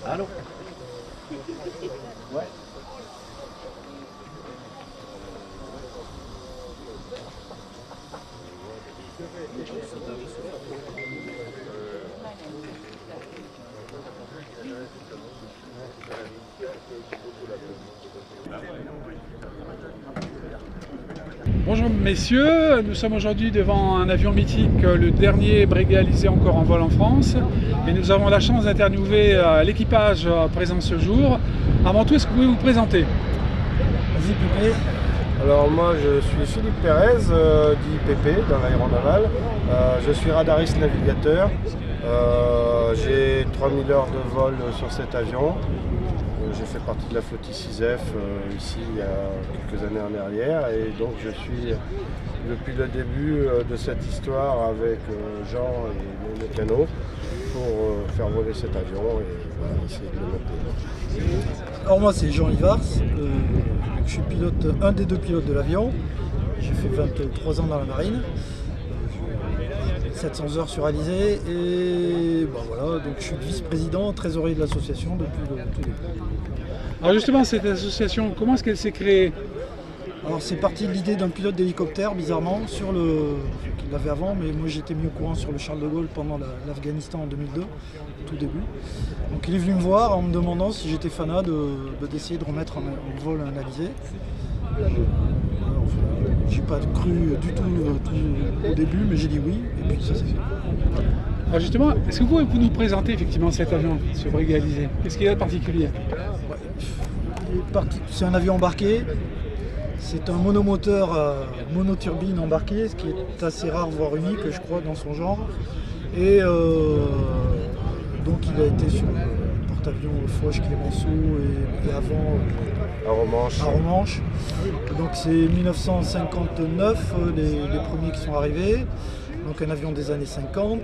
Allô? Ouais. Bonjour messieurs, nous sommes aujourd'hui devant un avion mythique, le dernier réalisé encore en vol en France, et nous avons la chance d'interviewer l'équipage présent ce jour. Avant tout, est-ce que vous pouvez vous présenter? Vas-y Pépé. Alors moi je suis Philippe Pérez, dit Pépé dans l'aéronaval. Je suis radariste navigateur. J'ai 3000 heures de vol sur cet avion. J'ai fait partie de la flotte ICISEF ici il y a quelques années en arrière, et donc je suis depuis le début de cette histoire avec Jean et les mécanos pour faire voler cet avion et essayer de le monter. Alors moi c'est Jean Ivars, je suis un des deux pilotes de l'avion. J'ai fait 23 ans dans la marine, 700 heures sur Alizé, et voilà, donc je suis vice-président, trésorier de l'association depuis le tout début. Alors justement, cette association, comment est-ce qu'elle s'est créée? Alors c'est parti de l'idée d'un pilote d'hélicoptère, bizarrement, qu'il l'avait avant, mais moi j'étais mis au courant sur le Charles de Gaulle pendant l'Afghanistan en 2002, tout début. Donc il est venu me voir en me demandant si j'étais fanat d'essayer de remettre en vol un Alizé. J'ai pas cru du tout au début, mais j'ai dit oui, et puis ça s'est fait. Alors justement, est-ce que vous pouvez nous présenter effectivement cet avion, ce Breguet Alizé? Qu'est-ce qu'il y a de particulier? C'est un avion embarqué. C'est un monomoteur monoturbine embarqué, ce qui est assez rare, voire unique, je crois, dans son genre. Et donc il a été sur le porte-avions Foch, Clémenceau et avant à Romanche. Donc c'est 1959 les premiers qui sont arrivés. Donc un avion des années 50,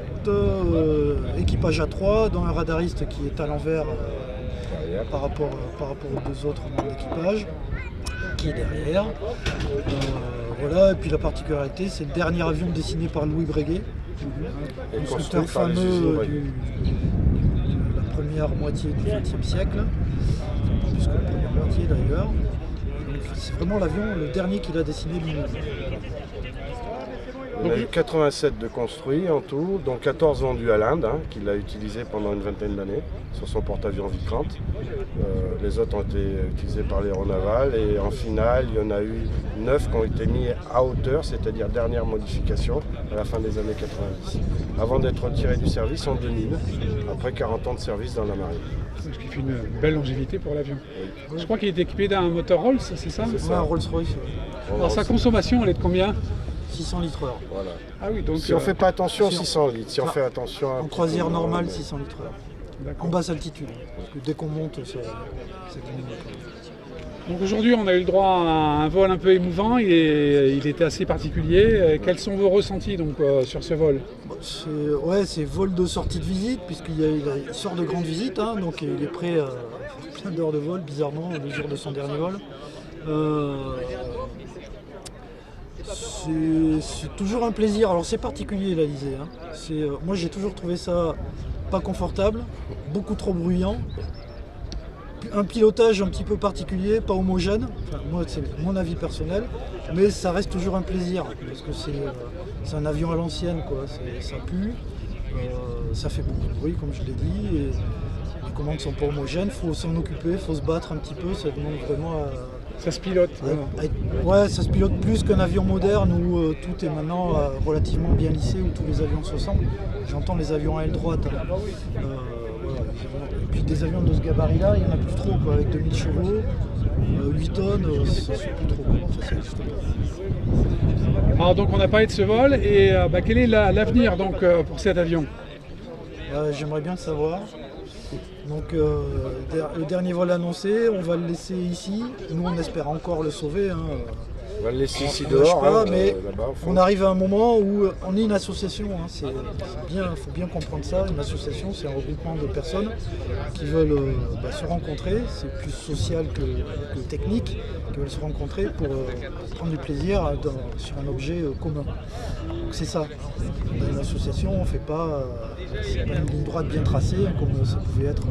équipage à 3, dont un radariste qui est à l'envers par rapport aux deux autres membres d'équipage, qui est derrière. Voilà, et puis la particularité, c'est le dernier avion dessiné par Louis Breguet, constructeur fameux de la première moitié du XXe siècle, plus que la première moitié d'ailleurs. C'est vraiment l'avion, le dernier qu'il a dessiné lui-même. On a eu 87 de construits en tout, dont 14 vendus à l'Inde, qu'il a utilisé pendant une vingtaine d'années sur son porte-avions Vikrant. Les autres ont été utilisés par l'aéronaval, et en finale, il y en a eu 9 qui ont été mis à hauteur, c'est-à-dire dernière modification à la fin des années 90, avant d'être retirés du service en 2000, après 40 ans de service dans la marine. Ce qui fait une belle longévité pour l'avion. Oui. Je crois qu'il est équipé d'un moteur Rolls, c'est ça? C'est ça. Ouais, un Rolls-Royce. Alors sa consommation, elle est de combien? 600 litres heure. Voilà. Ah oui, donc Si on ne fait pas attention, 600 litres. Si on fait attention En croisière normale, 600 litres heure. En basse altitude. Parce que dès qu'on monte, ça diminue. Donc aujourd'hui, on a eu le droit à un vol un peu émouvant, il était assez particulier. Quels sont vos ressentis donc, sur ce vol? C'est vol de sortie de visite, puisqu'il sort de grande visite, donc il est prêt à faire plein d'heures de vol, bizarrement, le jour de son dernier vol. C'est toujours un plaisir. Alors c'est particulier l'Alizé. Moi j'ai toujours trouvé ça pas confortable, beaucoup trop bruyant. Un pilotage un petit peu particulier, pas homogène. Enfin, moi c'est mon avis personnel, mais ça reste toujours un plaisir parce que c'est un avion à l'ancienne, quoi. Ça pue, ça fait beaucoup de bruit comme je l'ai dit. Et les commandes sont pas homogènes, faut s'en occuper, faut se battre un petit peu. Ça demande vraiment Ça se pilote. Ouais, ça se pilote plus qu'un avion moderne où tout est maintenant relativement bien lissé, où tous les avions se ressemblent. J'entends les avions à aile droite. Voilà. Et puis des avions de ce gabarit-là, il n'y en a plus trop, quoi, avec 2000 chevaux, 8 tonnes, ça ne suit plus trop. Enfin, ça n'existe pas. Alors donc on a parlé de ce vol, et quel est l'avenir donc, pour cet avion? J'aimerais bien le savoir. Donc le dernier vol annoncé, on va le laisser ici. Nous on espère encore le sauver. On va le laisser ici on lâche dehors, pas, hein, mais là-bas, au fond. on arrive à un moment où on est une association. Il faut bien comprendre ça. Une association, c'est un regroupement de personnes qui veulent se rencontrer. C'est plus social que technique, qui veulent se rencontrer pour prendre du plaisir sur un objet commun. Donc c'est ça. Dans une association, on fait pas, c'est pas une ligne droite bien tracée comme ça pouvait être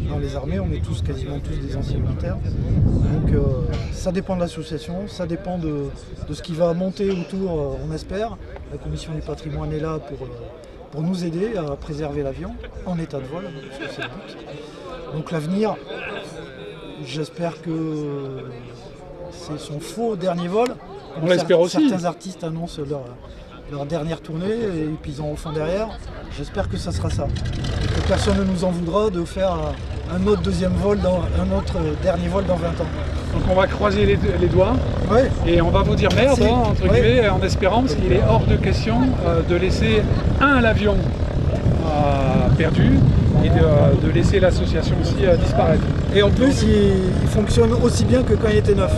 dans les armées. On est quasiment tous des anciens militaires. Donc ça dépend de l'association, ça dépend de ce qui va monter autour, on espère. La commission du patrimoine est là pour nous aider à préserver l'avion en état de vol, parce que c'est le but. Donc l'avenir, j'espère que c'est son faux dernier vol. On l'espère aussi. Certains artistes annoncent leur dernière tournée et puis ils en refont derrière. J'espère que ça sera ça. Et que personne ne nous en voudra de faire un autre dernier vol dans 20 ans. Donc on va croiser les doigts Ouais. et on va vous dire merde, Si. entre guillemets, en espérant, parce qu'il est hors de question de laisser l'avion perdu et de laisser l'association aussi disparaître. Et en plus, il fonctionne aussi bien que quand il était neuf.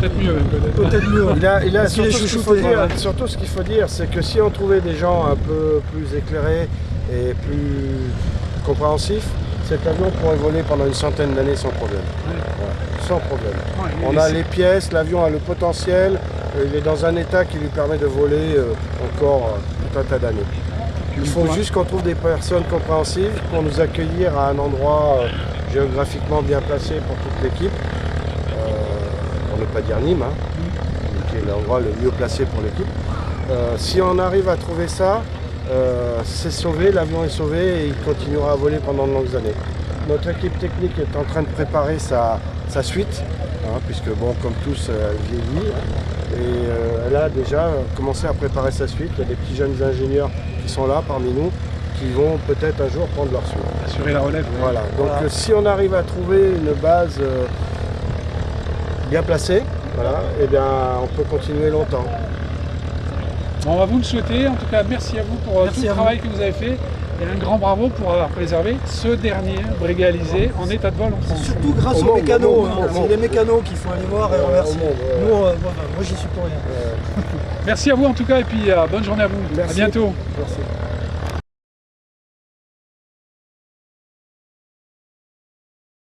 Peut-être mieux. Peut-être mieux. Il a Parce qu'il est surtout ce qu'il faut dire, c'est que si on trouvait des gens un peu plus éclairés et plus compréhensifs, cet avion pourrait voler pendant une centaine d'années sans problème. Ouais, sans problème. Ouais, On a les pièces, l'avion a le potentiel, il est dans un état qui lui permet de voler encore tout un tas d'années. Il faut juste qu'on trouve des personnes compréhensives pour nous accueillir à un endroit géographiquement bien placé pour toute l'équipe. Pour ne pas dire Nîmes, qui est l'endroit le mieux placé pour l'équipe. Si on arrive à trouver ça, c'est sauvé, l'avion est sauvé et il continuera à voler pendant de longues années. Notre équipe technique est en train de préparer sa suite, puisque bon, comme tous, elle vieillit. Et elle a déjà commencé à préparer sa suite. Il y a des petits jeunes ingénieurs qui sont là parmi nous, qui vont peut-être un jour prendre leur suite. Assurer la relève. Voilà. Donc si on arrive à trouver une base bien placée, voilà, et bien on peut continuer longtemps. Bon, on va vous le souhaiter. En tout cas, merci à vous pour tout le travail que vous avez fait. Et un grand bravo pour avoir préservé ce dernier brigalisé en état de vol en France. Surtout grâce aux mécanos. C'est les mécanos qu'il faut aller voir et remercier. Nous, moi j'y suis pour rien. Merci à vous en tout cas et puis bonne journée à vous. Merci. À bientôt. Merci.